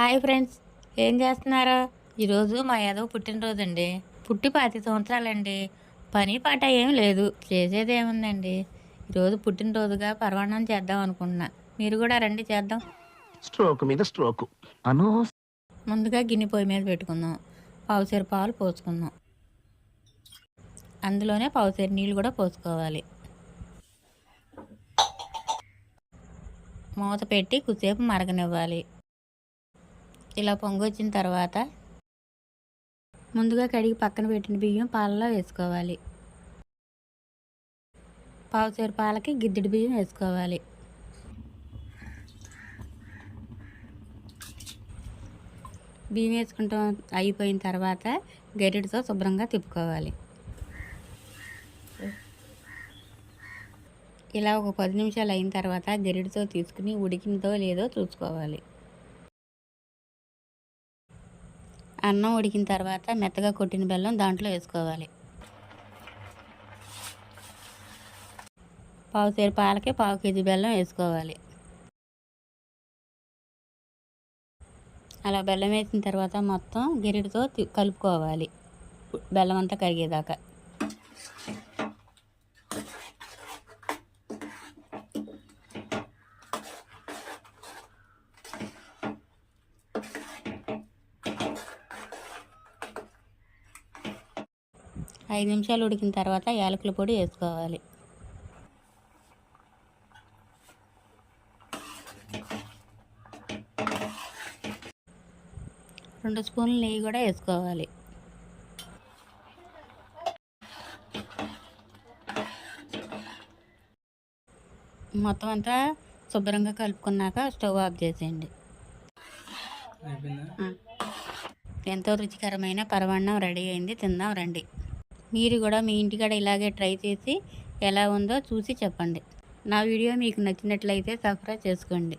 Hi friends, ఏం చేస్తున్నారు? ఈరోజు మా యాదవ్ పుట్టినరోజు అండి. పుట్టి 25 సంవత్సరాలండి. పని పాట ఏం లేదు, చేసేది ఏముందండి. ఈరోజు పుట్టినరోజుగా పరమాన్నం చేద్దాం అనుకుంటున్నా. మీరు కూడా రండి చేద్దాం. స్ట్రోక్ మీద స్ట్రోక్. ముందుగా గిన్నె పొయ్యి మీద పెట్టుకుందాం. పావుసేరు పాలు పోసుకుందాం. అందులోనే పావుసేరు నీళ్ళు కూడా పోసుకోవాలి. మూత పెట్టి కొద్దిసేపు మరగనివ్వాలి. ఇలా పొంగొచ్చిన తర్వాత ముందుగా కడిగి పక్కన పెట్టిన బియ్యం పాలలో వేసుకోవాలి. పావుసేరు పాలకి గిద్దెడి బియ్యం వేసుకోవాలి. బియ్యం వేసుకుంటాం అయిపోయిన తర్వాత గరిటెతో శుభ్రంగా తిప్పుకోవాలి. ఇలా ఒక 10 నిమిషాలు అయిన తర్వాత గరిటెతో తీసుకుని ఉడికిందో లేదో చూసుకోవాలి. అన్నం ఉడికిన తర్వాత మెత్తగా కొట్టిన బెల్లం దాంట్లో వేసుకోవాలి. పావుసేరు పాలకి 1/2 కేజీ బెల్లం వేసుకోవాలి. అలా బెల్లం వేసిన తర్వాత మొత్తం గరిటెతో కలుపుకోవాలి, బెల్లం అంతా కరిగేదాకా. ఐదు నిమిషాలు ఉడికిన తర్వాత యాలకుల పొడి వేసుకోవాలి. రెండు స్పూన్లు నెయ్యి కూడా వేసుకోవాలి. మొత్తం అంతా శుభ్రంగా కలుపుకున్నాక స్టవ్ ఆఫ్ చేసేయండి. ఎంతో రుచికరమైన పరమాన్నం రెడీ అయింది, తిందాం రండి. మీరు కూడా మీ ఇంటికాడ ఇలాగే ట్రై చేసి ఎలా ఉందో చూసి చెప్పండి. నా వీడియో మీకు నచ్చినట్లయితే సబ్స్క్రైబ్ చేసుకోండి.